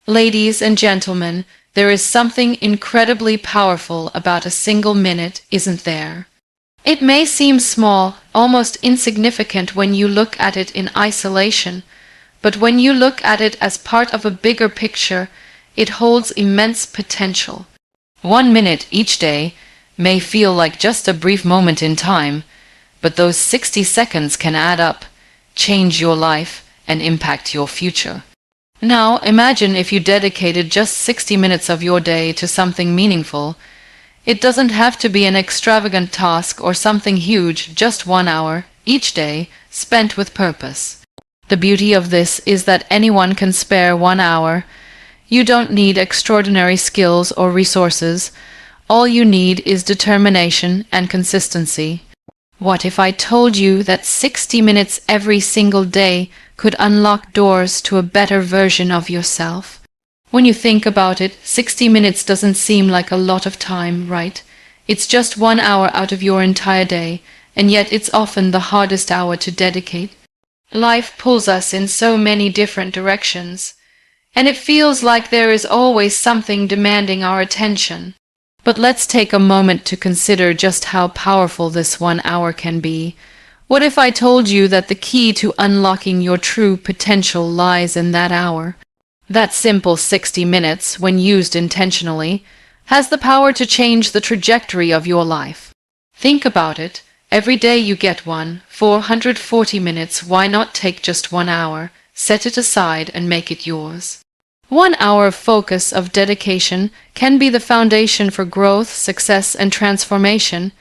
Ladies and gentlemen, there is something incredibly powerful about a single minute, isn't there? It may seem small, almost insignificant when you look at it in isolation, but when you look at it as part of a bigger picture, it holds immense potential. 1 minute each day may feel like just a brief moment in time, but those 60 seconds can add up, change your life, and impact your future. Now, imagine if you dedicated just 60 minutes of your day to something meaningful. It doesn't have to be an extravagant task or something huge, just 1 hour, each day, spent with purpose. The beauty of this is that anyone can spare 1 hour. You don't need extraordinary skills or resources. All you need is determination and consistency. What if I told you that 60 minutes every single day could unlock doors to a better version of yourself? When you think about it, 60 minutes doesn't seem like a lot of time, right? It's just 1 hour out of your entire day, and yet it's often the hardest hour to dedicate. Life pulls us in so many different directions, and it feels like there is always something demanding our attention. But let's take a moment to consider just how powerful this 1 hour can be. What if I told you that the key to unlocking your true potential lies in that hour? That simple 60 minutes, when used intentionally, has the power to change the trajectory of your life. Think about it. Every day you get 440 minutes. Why not take just 1 hour, set it aside, and make it yours? 1 hour of focus, of dedication, can be the foundation for growth, success, and transformation.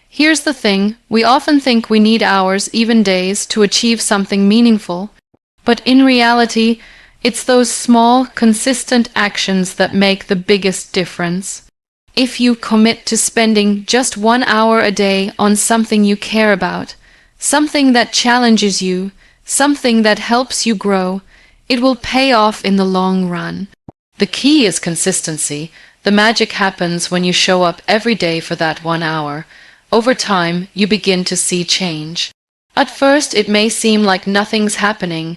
Here's the thing, we often think we need hours, even days, to achieve something meaningful. But in reality, it's those small, consistent actions that make the biggest difference. If you commit to spending just 1 hour a day on something you care about, something that challenges you, something that helps you grow, it will pay off in the long run. The key is consistency. The magic happens when you show up every day for that 1 hour. Over time, you begin to see change. At first, it may seem like nothing's happening,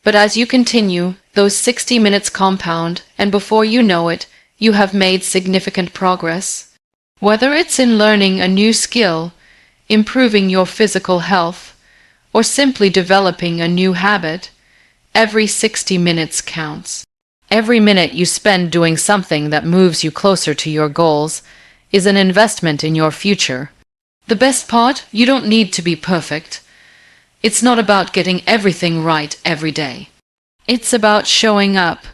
but as you continue, those 60 minutes compound, and before you know it, you have made significant progress. Whether it's in learning a new skill, improving your physical health, or simply developing a new habit, every 60 minutes counts. Every minute you spend doing something that moves you closer to your goals is an investment in your future. The best part, you don't need to be perfect. It's not about getting everything right every day. It's about showing up,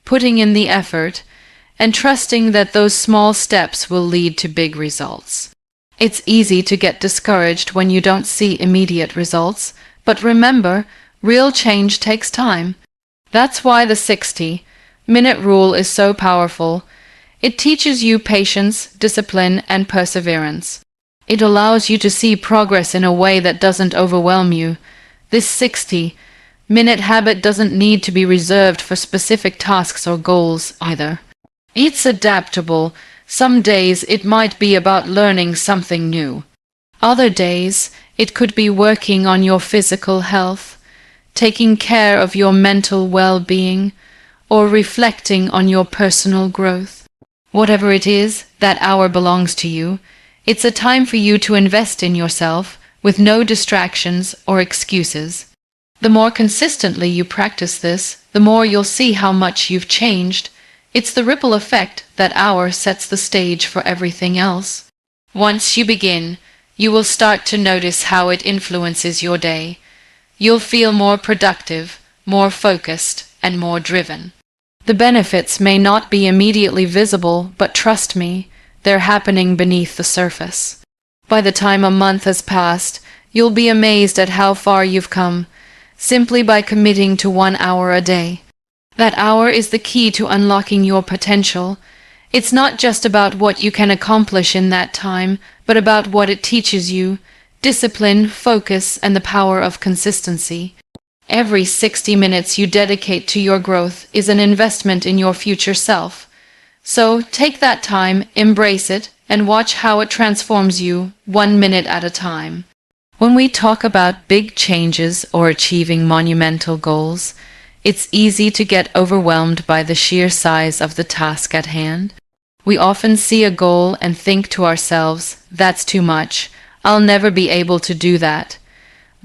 putting in the effort, and trusting that those small steps will lead to big results. It's easy to get discouraged when you don't see immediate results, but remember, real change takes time. That's why the 60-minute rule is so powerful. It teaches you patience, discipline, and perseverance. It allows you to see progress in a way that doesn't overwhelm you. This 60-minute habit doesn't need to be reserved for specific tasks or goals either. It's adaptable. Some days it might be about learning something new. Other days it could be working on your physical health, taking care of your mental well-being, or reflecting on your personal growth. Whatever it is, that hour belongs to you. It's a time for you to invest in yourself with no distractions or excuses. The more consistently you practice this, the more you'll see how much you've changed. It's the ripple effect. That hour sets the stage for everything else. Once you begin, you will start to notice how it influences your day. You'll feel more productive, more focused, and more driven. The benefits may not be immediately visible, but trust me, they're happening beneath the surface. By the time a month has passed, you'll be amazed at how far you've come, simply by committing to 1 hour a day. That hour is the key to unlocking your potential. It's not just about what you can accomplish in that time, but about what it teaches you: discipline, focus, and the power of consistency. Every 60 minutes you dedicate to your growth is an investment in your future self. So take that time, embrace it, and watch how it transforms you 1 minute at a time. When we talk about big changes or achieving monumental goals, It's easy to get overwhelmed by the sheer size of the task at hand. We often see a goal and think to ourselves, "That's too much. I'll never be able to do that."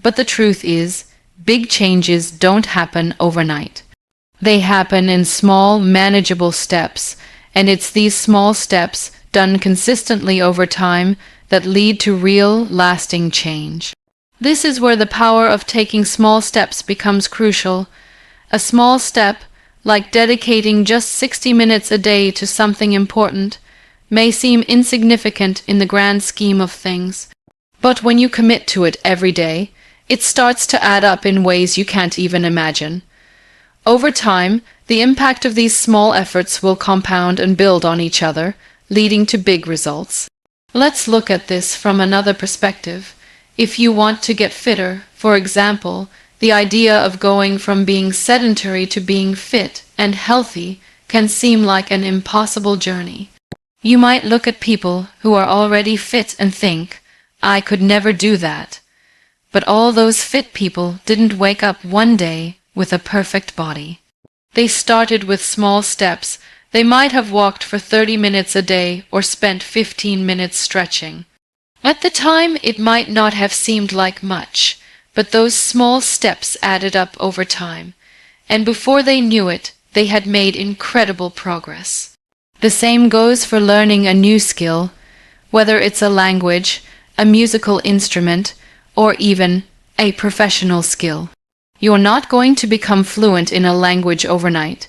But the truth is, big changes don't happen overnight. They happen in small, manageable steps, and it's these small steps, done consistently over time, that lead to real, lasting change. This is where the power of taking small steps becomes crucial. A small step, like dedicating just 60 minutes a day to something important, may seem insignificant in the grand scheme of things. But when you commit to it every day, it starts to add up in ways you can't even imagine. Over time, the impact of these small efforts will compound and build on each other, leading to big results. Let's look at this from another perspective. If you want to get fitter, for example, the idea of going from being sedentary to being fit and healthy can seem like an impossible journey. You might look at people who are already fit and think, "I could never do that." But all those fit people didn't wake up one day with a perfect body. They started with small steps. They might have walked for 30 minutes a day or spent 15 minutes stretching. At the time, it might not have seemed like much, but those small steps added up over time, and before they knew it, they had made incredible progress. The same goes for learning a new skill, whether it's a language, a musical instrument, or even a professional skill. You're not going to become fluent in a language overnight,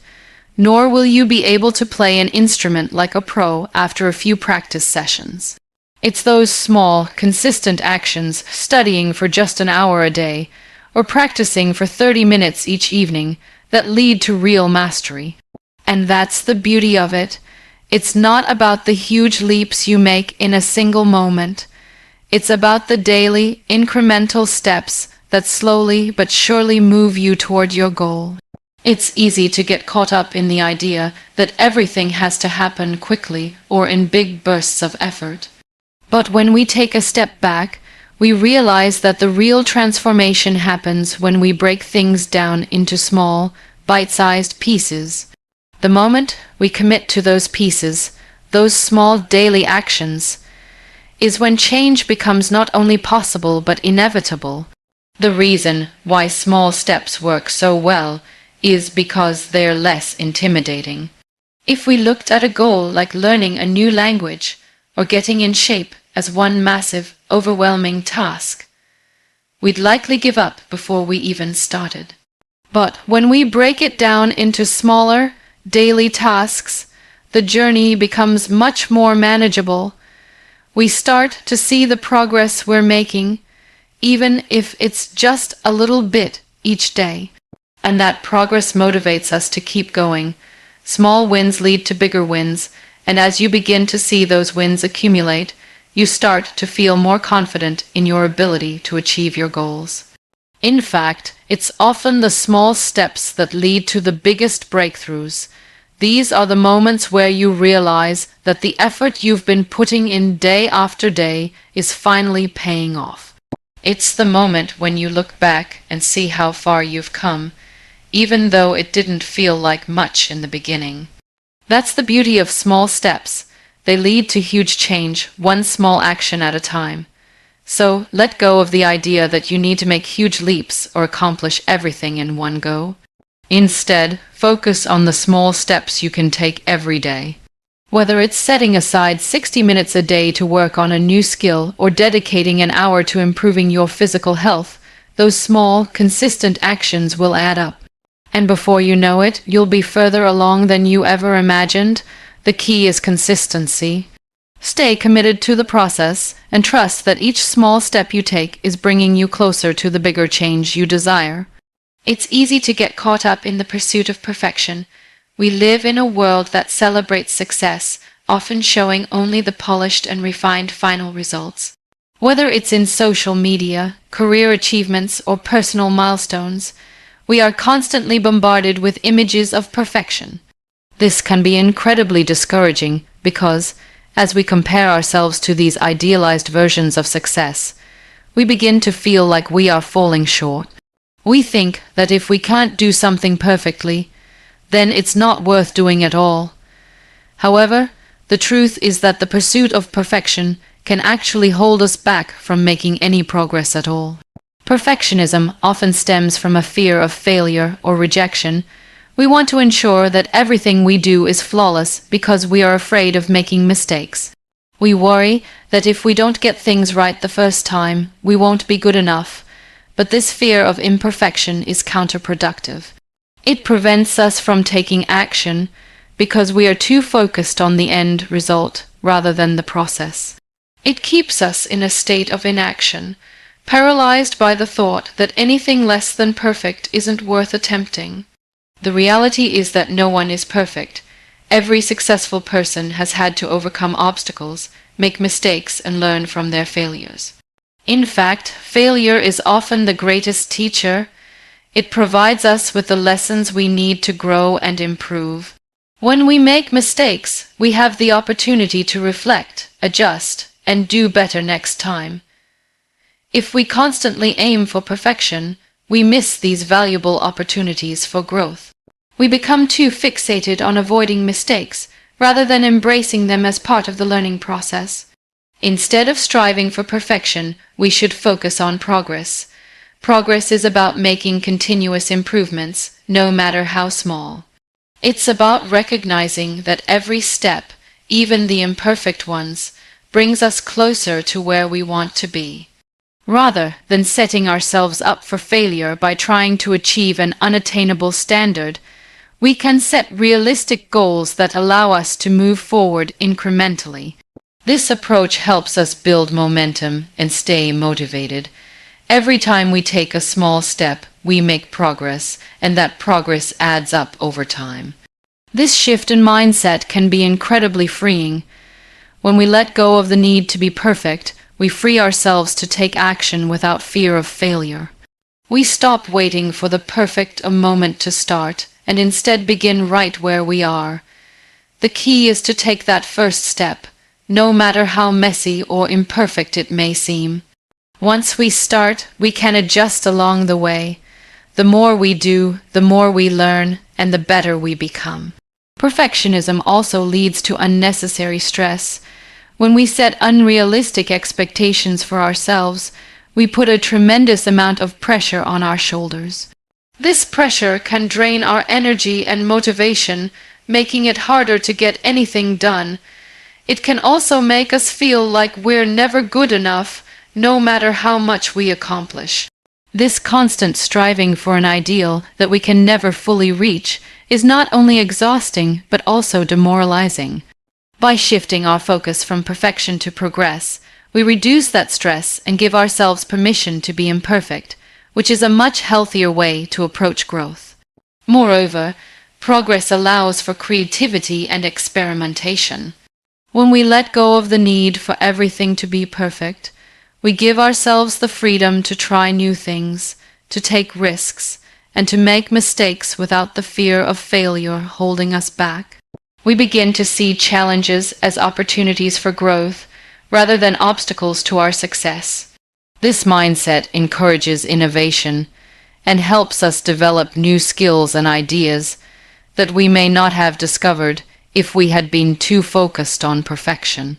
nor will you be able to play an instrument like a pro after a few practice sessions. It's those small, consistent actions, studying for just an hour a day, or practicing for 30 minutes each evening, that lead to real mastery. And that's the beauty of it. It's not about the huge leaps you make in a single moment. It's about the daily, incremental steps that slowly but surely move you toward your goal. It's easy to get caught up in the idea that everything has to happen quickly or in big bursts of effort. But when we take a step back, we realize that the real transformation happens when we break things down into small, bite-sized pieces. The moment we commit to those pieces, those small daily actions, is when change becomes not only possible but inevitable. The reason why small steps work so well is because they're less intimidating. If we looked at a goal like learning a new language or getting in shape as one massive, overwhelming task, we'd likely give up before we even started. But when we break it down into smaller, daily tasks, the journey becomes much more manageable. We start to see the progress we're making, even if it's just a little bit each day. And that progress motivates us to keep going. Small wins lead to bigger wins, and as you begin to see those wins accumulate, you start to feel more confident in your ability to achieve your goals. In fact, it's often the small steps that lead to the biggest breakthroughs. These are the moments where you realize that the effort you've been putting in day after day is finally paying off. It's the moment when you look back and see how far you've come, even though it didn't feel like much in the beginning. That's the beauty of small steps. They lead to huge change, one small action at a time. So let go of the idea that you need to make huge leaps or accomplish everything in one go. Instead, focus on the small steps you can take every day. Whether it's setting aside 60 minutes a day to work on a new skill or dedicating an hour to improving your physical health, those small, consistent actions will add up. And before you know it, you'll be further along than you ever imagined. The key is consistency. Stay committed to the process and trust that each small step you take is bringing you closer to the bigger change you desire. It's easy to get caught up in the pursuit of perfection. We live in a world that celebrates success, often showing only the polished and refined final results. Whether it's in social media, career achievements, or personal milestones, we are constantly bombarded with images of perfection. This can be incredibly discouraging because, as we compare ourselves to these idealized versions of success, we begin to feel like we are falling short. We think that if we can't do something perfectly, then it's not worth doing at all. However, the truth is that the pursuit of perfection can actually hold us back from making any progress at all. Perfectionism often stems from a fear of failure or rejection. We want to ensure that everything we do is flawless because we are afraid of making mistakes. We worry that if we don't get things right the first time, we won't be good enough. But this fear of imperfection is counterproductive. It prevents us from taking action because we are too focused on the end result rather than the process. It keeps us in a state of inaction, paralyzed by the thought that anything less than perfect isn't worth attempting. The reality is that no one is perfect. Every successful person has had to overcome obstacles, make mistakes, and learn from their failures. In fact, failure is often the greatest teacher. It provides us with the lessons we need to grow and improve. When we make mistakes, we have the opportunity to reflect, adjust, and do better next time. If we constantly aim for perfection, we miss these valuable opportunities for growth. We become too fixated on avoiding mistakes rather than embracing them as part of the learning process. Instead of striving for perfection, we should focus on progress. Progress is about making continuous improvements, no matter how small. It's about recognizing that every step, even the imperfect ones, brings us closer to where we want to be. Rather than setting ourselves up for failure by trying to achieve an unattainable standard, we can set realistic goals that allow us to move forward incrementally. This approach helps us build momentum and stay motivated. Every time we take a small step, we make progress, and that progress adds up over time. This shift in mindset can be incredibly freeing. When we let go of the need to be perfect, we free ourselves to take action without fear of failure. We stop waiting for the perfect moment to start, and instead begin right where we are. The key is to take that first step, no matter how messy or imperfect it may seem. Once we start, we can adjust along the way. The more we do, the more we learn, and the better we become. Perfectionism also leads to unnecessary stress. When we set unrealistic expectations for ourselves, we put a tremendous amount of pressure on our shoulders. This pressure can drain our energy and motivation, making it harder to get anything done. It can also make us feel like we're never good enough, no matter how much we accomplish. This constant striving for an ideal that we can never fully reach is not only exhausting but also demoralizing. By shifting our focus from perfection to progress, we reduce that stress and give ourselves permission to be imperfect, which is a much healthier way to approach growth. Moreover, progress allows for creativity and experimentation. When we let go of the need for everything to be perfect, we give ourselves the freedom to try new things, to take risks, and to make mistakes without the fear of failure holding us back. We begin to see challenges as opportunities for growth rather than obstacles to our success. This mindset encourages innovation and helps us develop new skills and ideas that we may not have discovered if we had been too focused on perfection.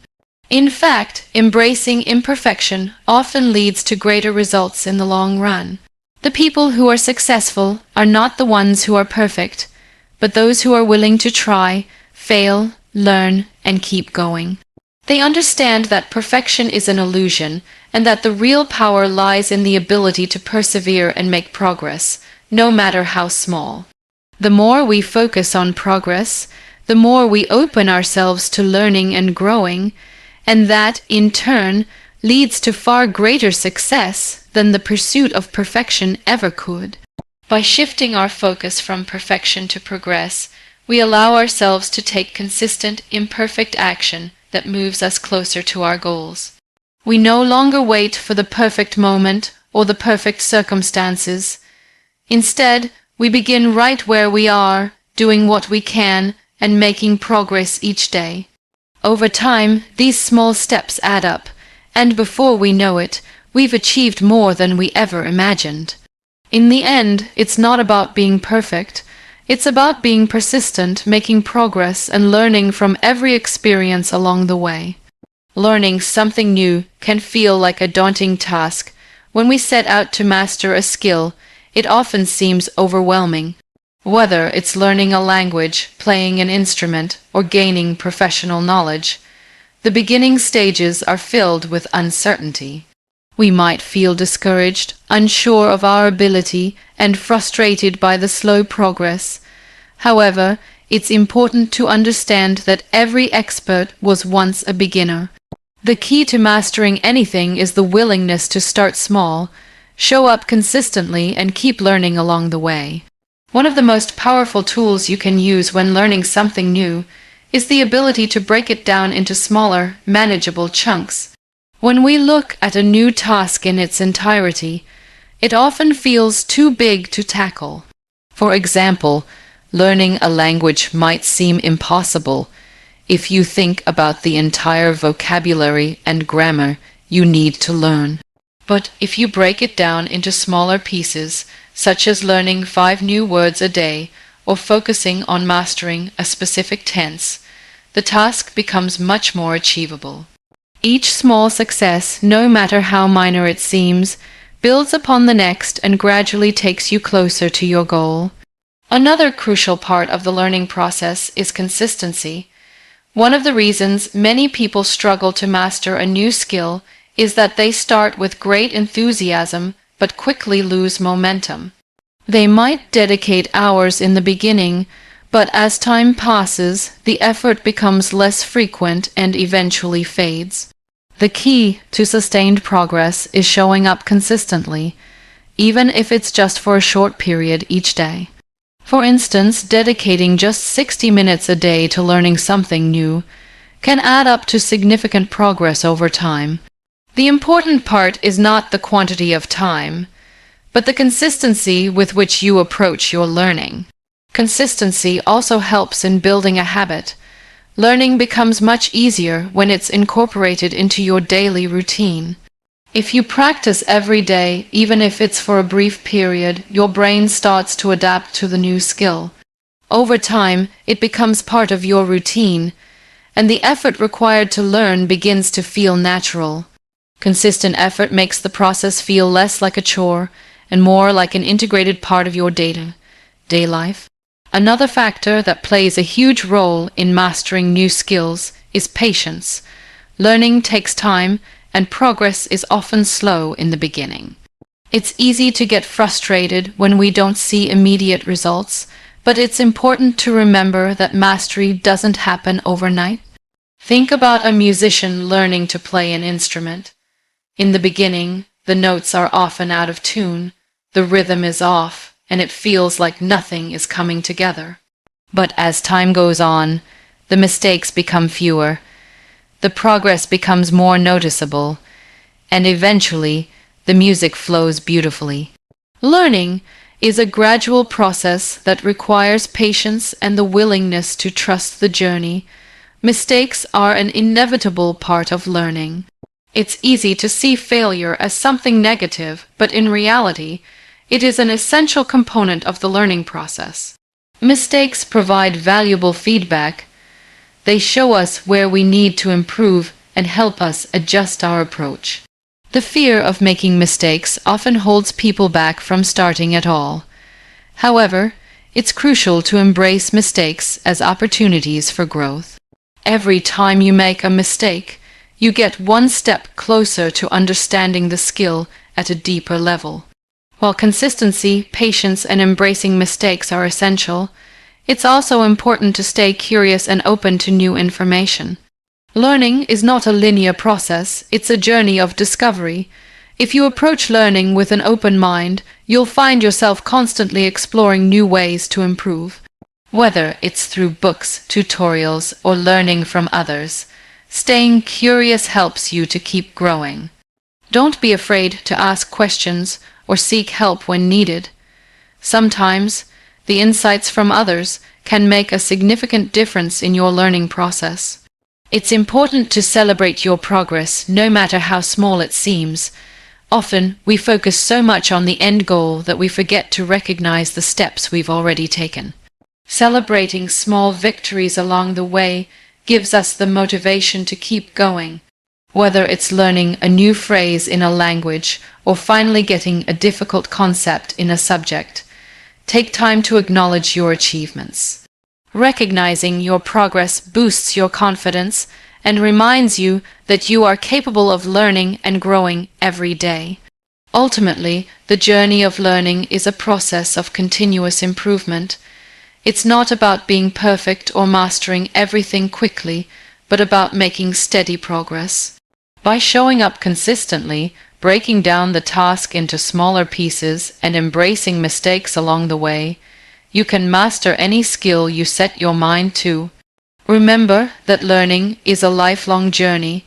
In fact, embracing imperfection often leads to greater results in the long run. The people who are successful are not the ones who are perfect, but those who are willing to try, fail, learn, and keep going. They understand that perfection is an illusion, and that the real power lies in the ability to persevere and make progress, no matter how small. The more we focus on progress, the more we open ourselves to learning and growing, and that, in turn, leads to far greater success than the pursuit of perfection ever could. By shifting our focus from perfection to progress, we allow ourselves to take consistent, imperfect action that moves us closer to our goals. We no longer wait for the perfect moment or the perfect circumstances. Instead, we begin right where we are, doing what we can and making progress each day. Over time, these small steps add up, and before we know it, we've achieved more than we ever imagined. In the end, it's not about being perfect. It's about being persistent, making progress, and learning from every experience along the way. Learning something new can feel like a daunting task. When we set out to master a skill, it often seems overwhelming. Whether it's learning a language, playing an instrument, or gaining professional knowledge, the beginning stages are filled with uncertainty. We might feel discouraged, unsure of our ability, and frustrated by the slow progress. However, it's important to understand that every expert was once a beginner. The key to mastering anything is the willingness to start small, show up consistently, and keep learning along the way. One of the most powerful tools you can use when learning something new is the ability to break it down into smaller, manageable chunks. When we look at a new task in its entirety, it often feels too big to tackle. For example, learning a language might seem impossible if you think about the entire vocabulary and grammar you need to learn. But if you break it down into smaller pieces, such as learning 5 new words a day or focusing on mastering a specific tense, the task becomes much more achievable. Each small success, no matter how minor it seems, builds upon the next and gradually takes you closer to your goal. Another crucial part of the learning process is consistency. One of the reasons many people struggle to master a new skill is that they start with great enthusiasm but quickly lose momentum. They might dedicate hours in the beginning, but as time passes, the effort becomes less frequent and eventually fades. The key to sustained progress is showing up consistently, even if it's just for a short period each day. For instance, dedicating just 60 minutes a day to learning something new can add up to significant progress over time. The important part is not the quantity of time, but the consistency with which you approach your learning. Consistency also helps in building a habit. Learning becomes much easier when it's incorporated into your daily routine. If you practice every day, even if it's for a brief period, your brain starts to adapt to the new skill. Over time, it becomes part of your routine, and the effort required to learn begins to feel natural. Consistent effort makes the process feel less like a chore and more like an integrated part of your day life. Another factor that plays a huge role in mastering new skills is patience. Learning takes time, and progress is often slow in the beginning. It's easy to get frustrated when we don't see immediate results, but it's important to remember that mastery doesn't happen overnight. Think about a musician learning to play an instrument. In the beginning, the notes are often out of tune, the rhythm is off, and it feels like nothing is coming together. But as time goes on, the mistakes become fewer, the progress becomes more noticeable, and eventually the music flows beautifully. Learning is a gradual process that requires patience and the willingness to trust the journey. Mistakes are an inevitable part of learning. It's easy to see failure as something negative, but in reality, it is an essential component of the learning process. Mistakes provide valuable feedback. They show us where we need to improve and help us adjust our approach. The fear of making mistakes often holds people back from starting at all. However, it's crucial to embrace mistakes as opportunities for growth. Every time you make a mistake, you get one step closer to understanding the skill at a deeper level. While consistency, patience, and embracing mistakes are essential, it's also important to stay curious and open to new information. Learning is not a linear process, it's a journey of discovery. If you approach learning with an open mind, you'll find yourself constantly exploring new ways to improve. Whether it's through books, tutorials, or learning from others, staying curious helps you to keep growing. Don't be afraid to ask questions or seek help when needed. Sometimes, the insights from others can make a significant difference in your learning process. It's important to celebrate your progress, no matter how small it seems. Often, we focus so much on the end goal that we forget to recognize the steps we've already taken. Celebrating small victories along the way gives us the motivation to keep going, whether it's learning a new phrase in a language or finally getting a difficult concept in a subject. Take time to acknowledge your achievements. Recognizing your progress boosts your confidence and reminds you that you are capable of learning and growing every day. Ultimately, the journey of learning is a process of continuous improvement. It's not about being perfect or mastering everything quickly, but about making steady progress. By showing up consistently, breaking down the task into smaller pieces, and embracing mistakes along the way, you can master any skill you set your mind to. Remember that learning is a lifelong journey.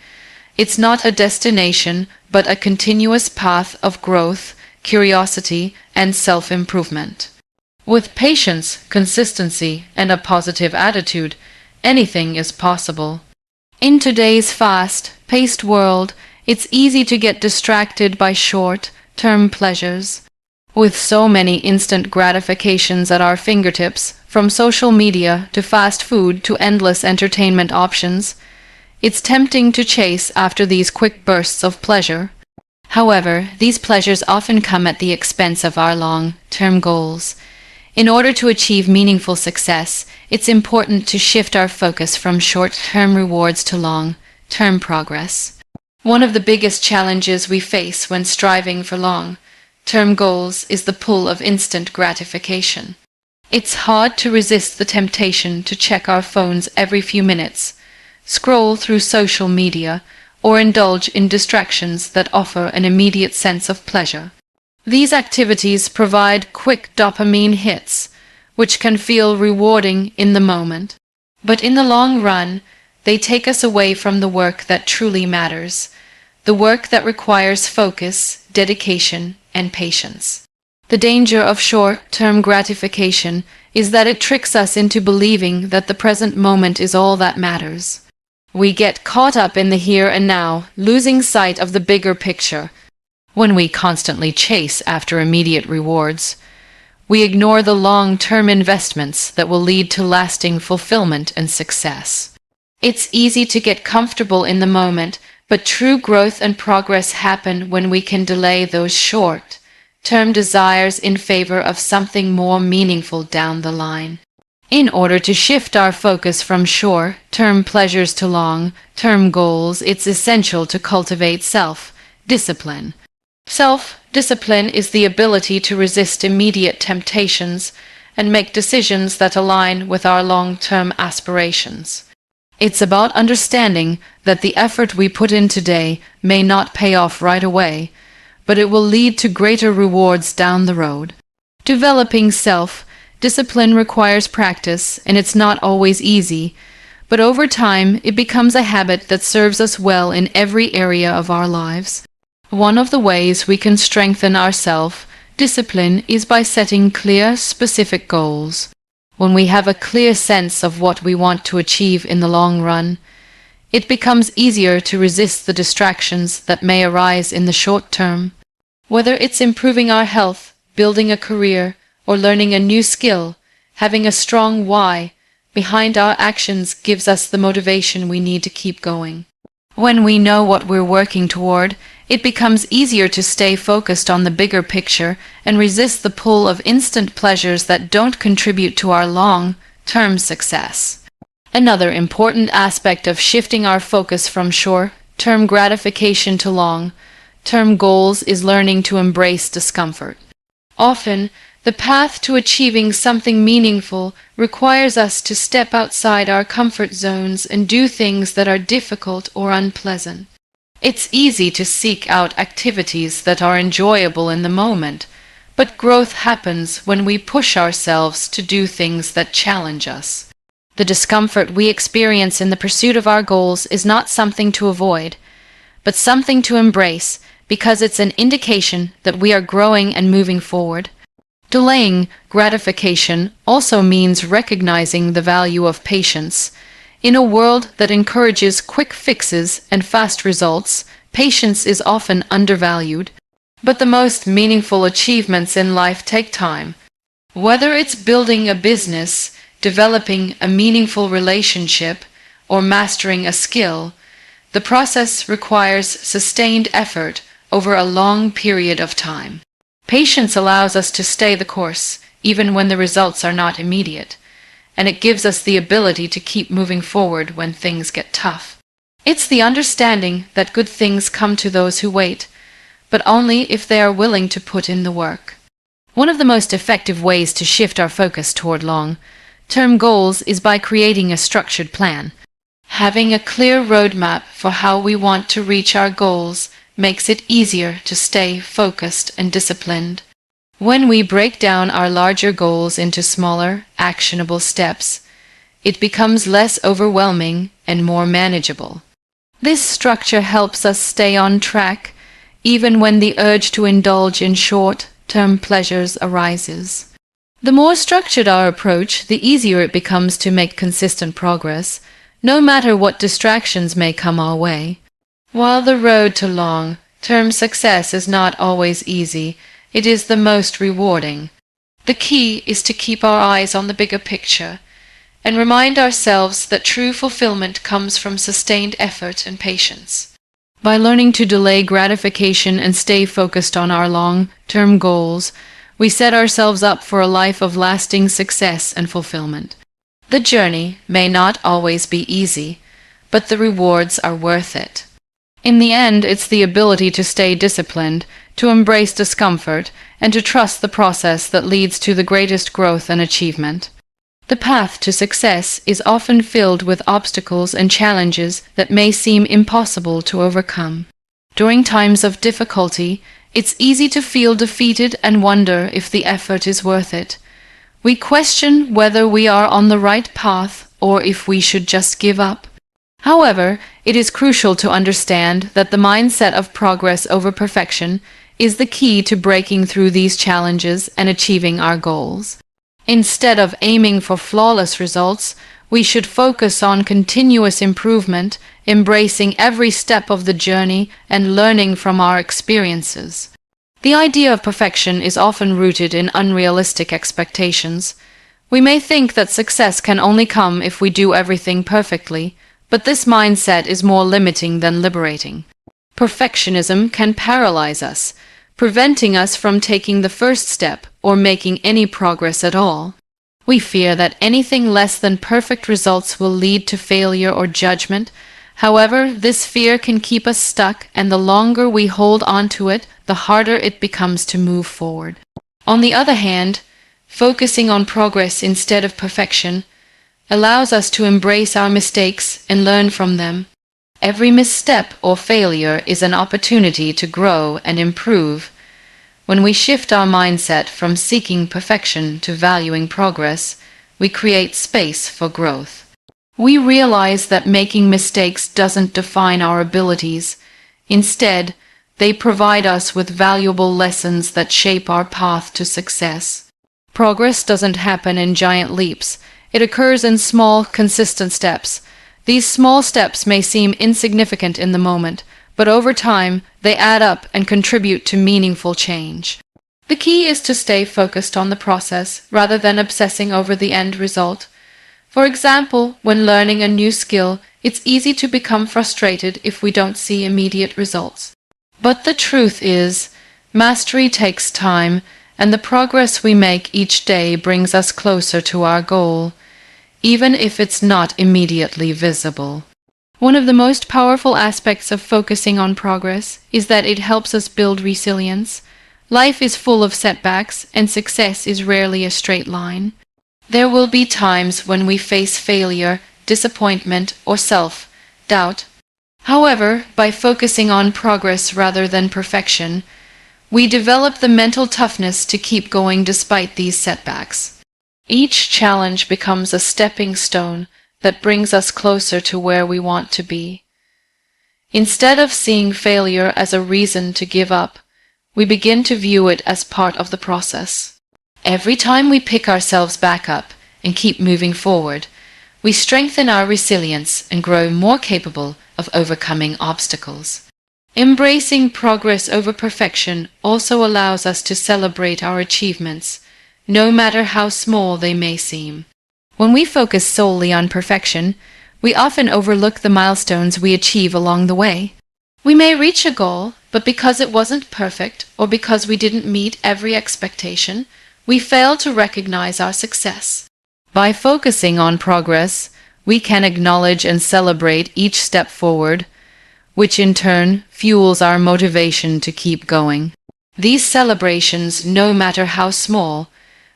It's not a destination, but a continuous path of growth, curiosity, and self-improvement. With patience, consistency, and a positive attitude, anything is possible. In today's fast-paced world, it's easy to get distracted by short-term pleasures. With so many instant gratifications at our fingertips, from social media to fast food to endless entertainment options, it's tempting to chase after these quick bursts of pleasure. However, these pleasures often come at the expense of our long-term goals. In order to achieve meaningful success, it's important to shift our focus from short-term rewards to long-term progress. One of the biggest challenges we face when striving for long-term goals is the pull of instant gratification. It's hard to resist the temptation to check our phones every few minutes, scroll through social media, or indulge in distractions that offer an immediate sense of pleasure. These activities provide quick dopamine hits, which can feel rewarding in the moment. But in the long run, they take us away from the work that truly matters, the work that requires focus, dedication, and patience. The danger of short-term gratification is that it tricks us into believing that the present moment is all that matters. We get caught up in the here and now, losing sight of the bigger picture. When we constantly chase after immediate rewards, we ignore the long-term investments that will lead to lasting fulfillment and success. It's easy to get comfortable in the moment, but true growth and progress happen when we can delay those short-term desires in favor of something more meaningful down the line. In order to shift our focus from short-term pleasures to long-term goals, it's essential to cultivate self-discipline. Self-discipline is the ability to resist immediate temptations and make decisions that align with our long-term aspirations. It's about understanding that the effort we put in today may not pay off right away, but it will lead to greater rewards down the road. Developing self-discipline requires practice, and it's not always easy, but over time it becomes a habit that serves us well in every area of our lives. One of the ways we can strengthen our self-discipline is by setting clear, specific goals. When we have a clear sense of what we want to achieve in the long run, it becomes easier to resist the distractions that may arise in the short term. Whether it's improving our health, building a career, or learning a new skill, having a strong why behind our actions gives us the motivation we need to keep going. When we know what we're working toward, it becomes easier to stay focused on the bigger picture and resist the pull of instant pleasures that don't contribute to our long-term success. Another important aspect of shifting our focus from short-term gratification to long-term goals is learning to embrace discomfort. Often, the path to achieving something meaningful requires us to step outside our comfort zones and do things that are difficult or unpleasant. It's easy to seek out activities that are enjoyable in the moment, but growth happens when we push ourselves to do things that challenge us. The discomfort we experience in the pursuit of our goals is not something to avoid, but something to embrace because it's an indication that we are growing and moving forward. Delaying gratification also means recognizing the value of patience. In a world that encourages quick fixes and fast results, patience is often undervalued. But the most meaningful achievements in life take time. Whether it's building a business, developing a meaningful relationship, or mastering a skill, the process requires sustained effort over a long period of time. Patience allows us to stay the course, even when the results are not immediate, and it gives us the ability to keep moving forward when things get tough. It's the understanding that good things come to those who wait, but only if they are willing to put in the work. One of the most effective ways to shift our focus toward long-term goals is by creating a structured plan. Having a clear roadmap for how we want to reach our goals makes it easier to stay focused and disciplined. When we break down our larger goals into smaller, actionable steps, it becomes less overwhelming and more manageable. This structure helps us stay on track, even when the urge to indulge in short-term pleasures arises. The more structured our approach, the easier it becomes to make consistent progress, no matter what distractions may come our way. While the road to long-term success is not always easy, it is the most rewarding. The key is to keep our eyes on the bigger picture and remind ourselves that true fulfillment comes from sustained effort and patience. By learning to delay gratification and stay focused on our long-term goals, we set ourselves up for a life of lasting success and fulfillment. The journey may not always be easy, but the rewards are worth it. In the end, it's the ability to stay disciplined, to embrace discomfort, and to trust the process that leads to the greatest growth and achievement. The path to success is often filled with obstacles and challenges that may seem impossible to overcome. During times of difficulty, it's easy to feel defeated and wonder if the effort is worth it. We question whether we are on the right path or if we should just give up. However, it is crucial to understand that the mindset of progress over perfection is the key to breaking through these challenges and achieving our goals. Instead of aiming for flawless results, we should focus on continuous improvement, embracing every step of the journey and learning from our experiences. The idea of perfection is often rooted in unrealistic expectations. We may think that success can only come if we do everything perfectly, but this mindset is more limiting than liberating. Perfectionism can paralyze us, preventing us from taking the first step or making any progress at all. We fear that anything less than perfect results will lead to failure or judgment. However, this fear can keep us stuck, and the longer we hold on to it, the harder it becomes to move forward. On the other hand, focusing on progress instead of perfection allows us to embrace our mistakes and learn from them. Every misstep or failure is an opportunity to grow and improve. When we shift our mindset from seeking perfection to valuing progress, we create space for growth. We realize that making mistakes doesn't define our abilities. Instead, they provide us with valuable lessons that shape our path to success. Progress doesn't happen in giant leaps. It occurs in small, consistent steps. These small steps may seem insignificant in the moment, but over time, they add up and contribute to meaningful change. The key is to stay focused on the process rather than obsessing over the end result. For example, when learning a new skill, it's easy to become frustrated if we don't see immediate results. But the truth is, mastery takes time, and the progress we make each day brings us closer to our goal, even if it's not immediately visible. One of the most powerful aspects of focusing on progress is that it helps us build resilience. Life is full of setbacks, and success is rarely a straight line. There will be times when we face failure, disappointment, or self-doubt. However, by focusing on progress rather than perfection, we develop the mental toughness to keep going despite these setbacks. Each challenge becomes a stepping stone that brings us closer to where we want to be. Instead of seeing failure as a reason to give up, we begin to view it as part of the process. Every time we pick ourselves back up and keep moving forward, we strengthen our resilience and grow more capable of overcoming obstacles. Embracing progress over perfection also allows us to celebrate our achievements, no matter how small they may seem. When we focus solely on perfection, we often overlook the milestones we achieve along the way. We may reach a goal, but because it wasn't perfect or because we didn't meet every expectation, we fail to recognize our success. By focusing on progress, we can acknowledge and celebrate each step forward, which in turn fuels our motivation to keep going. These celebrations, no matter how small,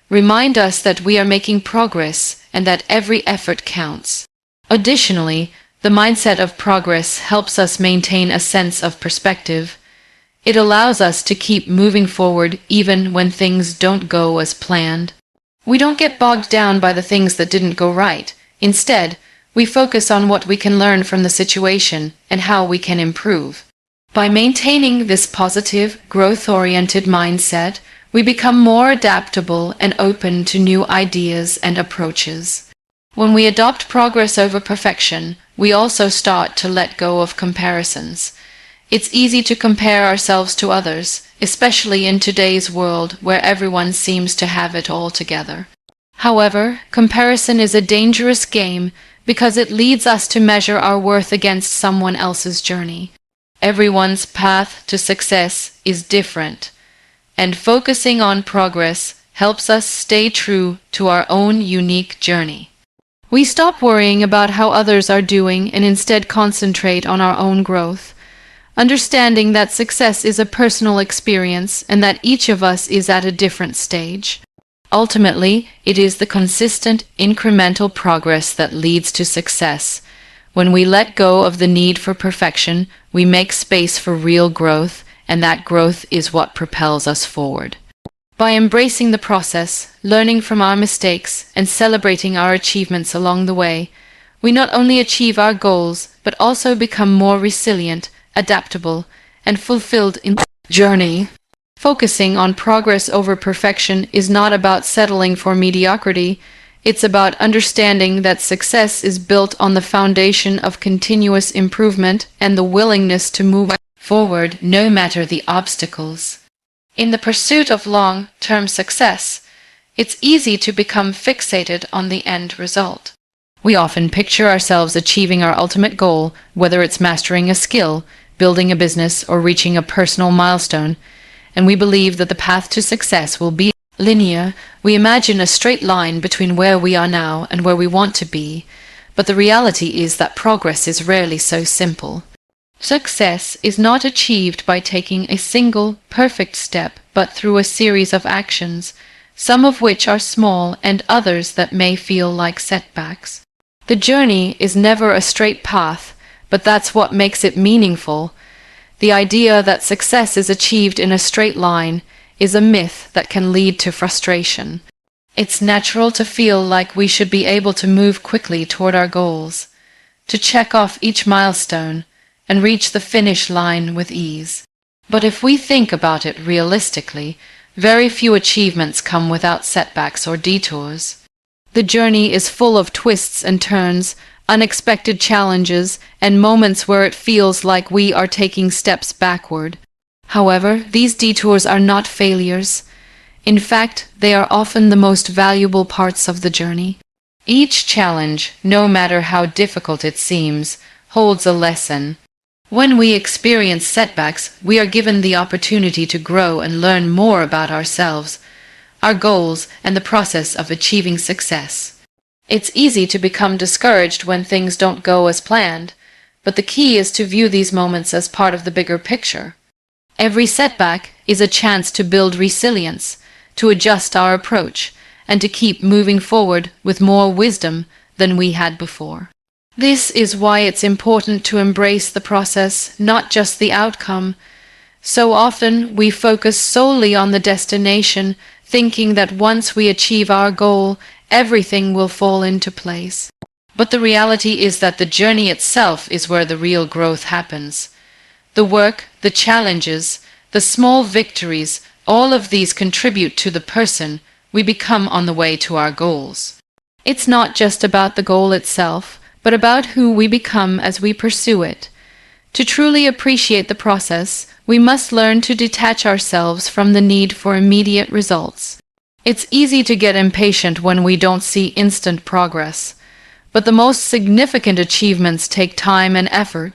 remind us that we are making progress and that every effort counts. Additionally, the mindset of progress helps us maintain a sense of perspective. It allows us to keep moving forward even when things don't go as planned. We don't get bogged down by the things that didn't go right. Instead, we focus on what we can learn from the situation and how we can improve. By maintaining this positive, growth-oriented mindset, we become more adaptable and open to new ideas and approaches. When we adopt progress over perfection, we also start to let go of comparisons. It's easy to compare ourselves to others, especially in today's world where everyone seems to have it all together. However, comparison is a dangerous game because it leads us to measure our worth against someone else's journey. Everyone's path to success is different, and focusing on progress helps us stay true to our own unique journey. We stop worrying about how others are doing and instead concentrate on our own growth, understanding that success is a personal experience and that each of us is at a different stage. Ultimately, it is the consistent, incremental progress that leads to success. When we let go of the need for perfection, we make space for real growth, and that growth is what propels us forward. By embracing the process, learning from our mistakes, and celebrating our achievements along the way, we not only achieve our goals, but also become more resilient, adaptable, and fulfilled in the journey. Focusing on progress over perfection is not about settling for mediocrity. It's about understanding that success is built on the foundation of continuous improvement and the willingness to move forward no matter the obstacles. In the pursuit of long-term success, it's easy to become fixated on the end result. We often picture ourselves achieving our ultimate goal, whether it's mastering a skill, building a business, or reaching a personal milestone, and we believe that the path to success will be linear. We imagine a straight line between where we are now and where we want to be, but the reality is that progress is rarely so simple. Success is not achieved by taking a single, perfect step, but through a series of actions, some of which are small and others that may feel like setbacks. The journey is never a straight path, but that's what makes it meaningful. The idea that success is achieved in a straight line is a myth that can lead to frustration. It's natural to feel like we should be able to move quickly toward our goals, to check off each milestone, and reach the finish line with ease. But if we think about it realistically, very few achievements come without setbacks or detours. The journey is full of twists and turns, unexpected challenges, and moments where it feels like we are taking steps backward. However, these detours are not failures. In fact, they are often the most valuable parts of the journey. Each challenge, no matter how difficult it seems, holds a lesson. When we experience setbacks, we are given the opportunity to grow and learn more about ourselves, our goals, and the process of achieving success. It's easy to become discouraged when things don't go as planned, but the key is to view these moments as part of the bigger picture. Every setback is a chance to build resilience, to adjust our approach, and to keep moving forward with more wisdom than we had before. This is why it's important to embrace the process, not just the outcome. So often we focus solely on the destination, thinking that once we achieve our goal, everything will fall into place. But the reality is that the journey itself is where the real growth happens. The work, the challenges, the small victories, all of these contribute to the person we become on the way to our goals. It's not just about the goal itself, but about who we become as we pursue it. To truly appreciate the process, we must learn to detach ourselves from the need for immediate results. It's easy to get impatient when we don't see instant progress, but the most significant achievements take time and effort.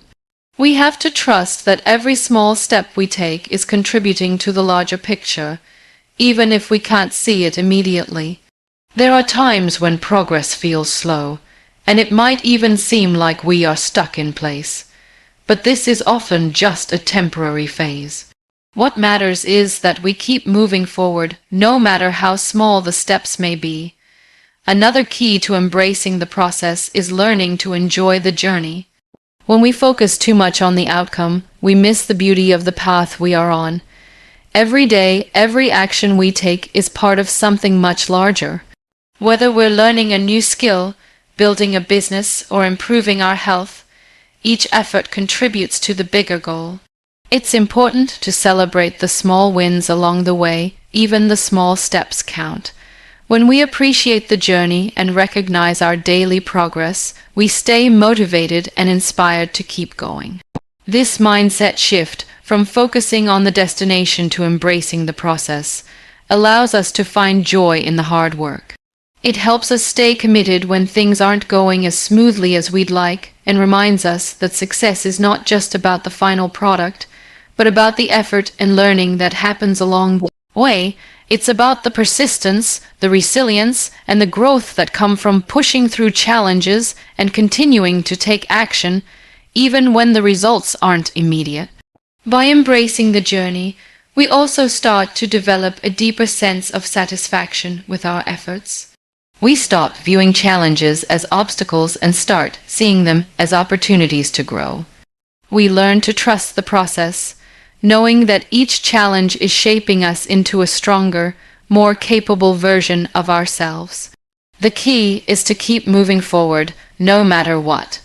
We have to trust that every small step we take is contributing to the larger picture, even if we can't see it immediately. There are times when progress feels slow, and it might even seem like we are stuck in place. But this is often just a temporary phase. What matters is that we keep moving forward, no matter how small the steps may be. Another key to embracing the process is learning to enjoy the journey. When we focus too much on the outcome, we miss the beauty of the path we are on. Every day, every action we take is part of something much larger. Whether we're learning a new skill, building a business, or improving our health, each effort contributes to the bigger goal. It's important to celebrate the small wins along the way, even the small steps count. When we appreciate the journey and recognize our daily progress, we stay motivated and inspired to keep going. This mindset shift, from focusing on the destination to embracing the process, allows us to find joy in the hard work. It helps us stay committed when things aren't going as smoothly as we'd like, and reminds us that success is not just about the final product, but about the effort and learning that happens along the way. It's about the persistence, the resilience, and the growth that come from pushing through challenges and continuing to take action, even when the results aren't immediate. By embracing the journey, we also start to develop a deeper sense of satisfaction with our efforts. We stop viewing challenges as obstacles and start seeing them as opportunities to grow. We learn to trust the process, knowing that each challenge is shaping us into a stronger, more capable version of ourselves. The key is to keep moving forward, no matter what.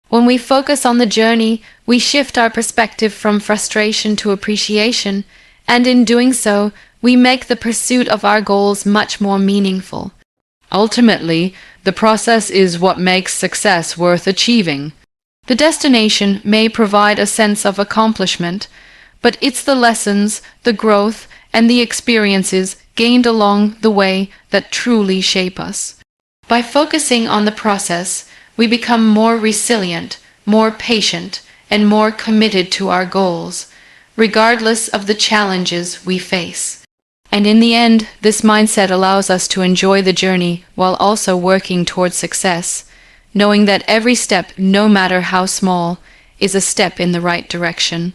When we focus on the journey, we shift our perspective from frustration to appreciation, and in doing so, we make the pursuit of our goals much more meaningful. Ultimately, the process is what makes success worth achieving. The destination may provide a sense of accomplishment, but it's the lessons, the growth, and the experiences gained along the way that truly shape us. By focusing on the process, we become more resilient, more patient, and more committed to our goals, regardless of the challenges we face. And in the end, this mindset allows us to enjoy the journey while also working towards success, knowing that every step, no matter how small, is a step in the right direction.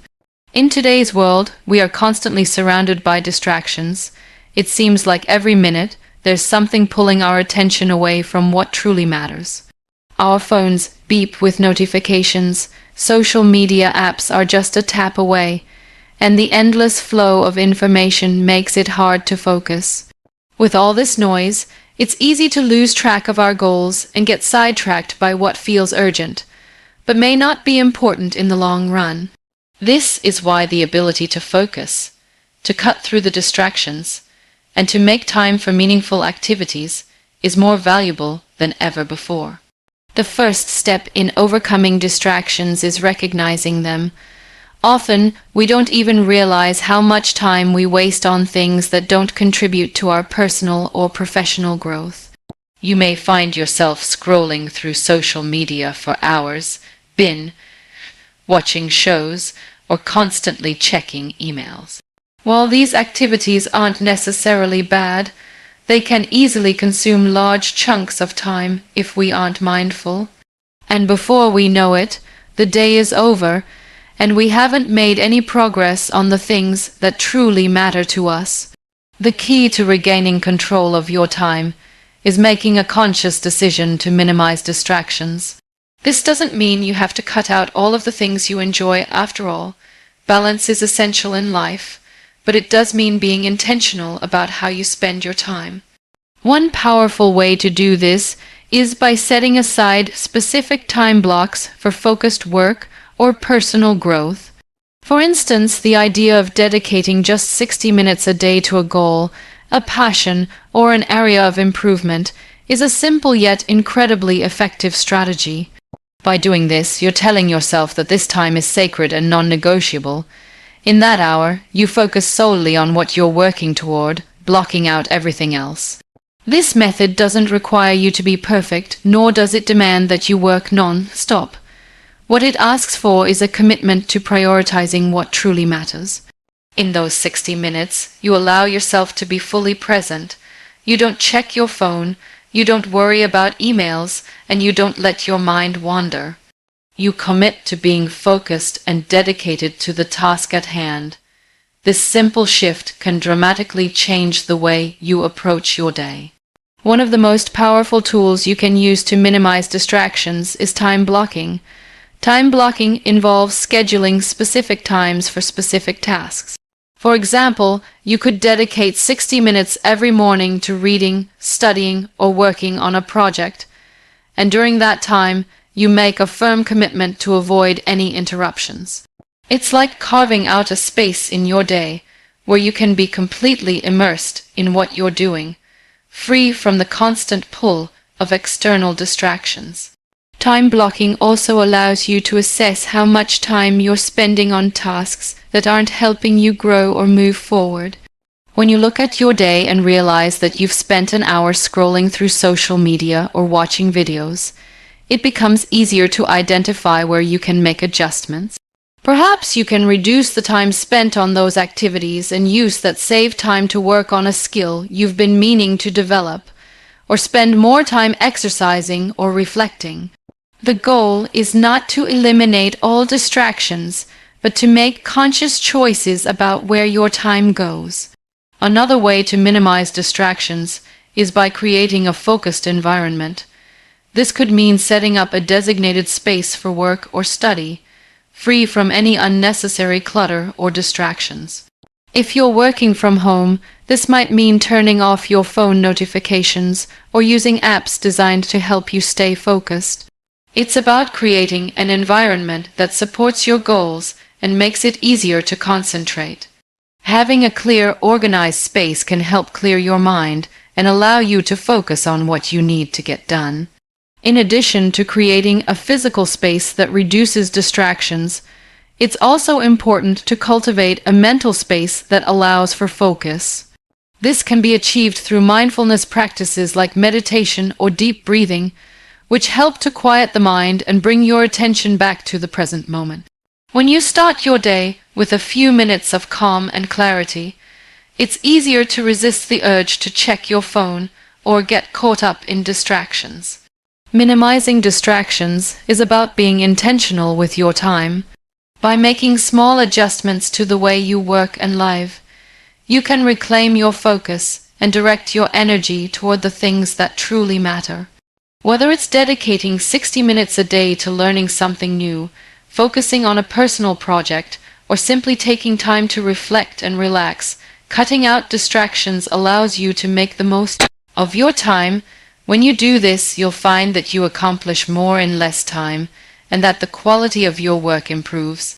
In today's world, we are constantly surrounded by distractions. It seems like every minute, there's something pulling our attention away from what truly matters. Our phones beep with notifications, social media apps are just a tap away, and the endless flow of information makes it hard to focus. With all this noise, it's easy to lose track of our goals and get sidetracked by what feels urgent, but may not be important in the long run. This is why the ability to focus, to cut through the distractions, and to make time for meaningful activities is more valuable than ever before. The first step in overcoming distractions is recognizing them. Often, we don't even realize how much time we waste on things that don't contribute to our personal or professional growth. You may find yourself scrolling through social media for hours, watching shows, or constantly checking emails. While these activities aren't necessarily bad, they can easily consume large chunks of time if we aren't mindful. And before we know it, the day is over, and we haven't made any progress on the things that truly matter to us. The key to regaining control of your time is making a conscious decision to minimize distractions. This doesn't mean you have to cut out all of the things you enjoy. After all, balance is essential in life, but it does mean being intentional about how you spend your time. One powerful way to do this is by setting aside specific time blocks for focused work or personal growth. For instance, the idea of dedicating just 60 minutes a day to a goal, a passion, or an area of improvement is a simple yet incredibly effective strategy. By doing this, you're telling yourself that this time is sacred and non-negotiable. In that hour, you focus solely on what you're working toward, blocking out everything else. This method doesn't require you to be perfect, nor does it demand that you work non-stop. What it asks for is a commitment to prioritizing what truly matters. In those 60 minutes, you allow yourself to be fully present. You don't check your phone, you don't worry about emails, and you don't let your mind wander. You commit to being focused and dedicated to the task at hand. This simple shift can dramatically change the way you approach your day. One of the most powerful tools you can use to minimize distractions is time blocking. Time blocking involves scheduling specific times for specific tasks. For example, you could dedicate 60 minutes every morning to reading, studying, or working on a project, and during that time, you make a firm commitment to avoid any interruptions. It's like carving out a space in your day where you can be completely immersed in what you're doing, free from the constant pull of external distractions. Time blocking also allows you to assess how much time you're spending on tasks that aren't helping you grow or move forward. When you look at your day and realize that you've spent an hour scrolling through social media or watching videos, it becomes easier to identify where you can make adjustments. Perhaps you can reduce the time spent on those activities and use that saved time to work on a skill you've been meaning to develop, or spend more time exercising or reflecting. The goal is not to eliminate all distractions, but to make conscious choices about where your time goes. Another way to minimize distractions is by creating a focused environment. This could mean setting up a designated space for work or study, free from any unnecessary clutter or distractions. If you're working from home, this might mean turning off your phone notifications or using apps designed to help you stay focused. It's about creating an environment that supports your goals and makes it easier to concentrate. Having a clear, organized space can help clear your mind and allow you to focus on what you need to get done. In addition to creating a physical space that reduces distractions, it's also important to cultivate a mental space that allows for focus. This can be achieved through mindfulness practices like meditation or deep breathing, which help to quiet the mind and bring your attention back to the present moment. When you start your day with a few minutes of calm and clarity, it's easier to resist the urge to check your phone or get caught up in distractions. Minimizing distractions is about being intentional with your time. By making small adjustments to the way you work and live, you can reclaim your focus and direct your energy toward the things that truly matter. Whether it's dedicating 60 minutes a day to learning something new, focusing on a personal project, or simply taking time to reflect and relax, cutting out distractions allows you to make the most of your time. When you do this, you'll find that you accomplish more in less time, and that the quality of your work improves.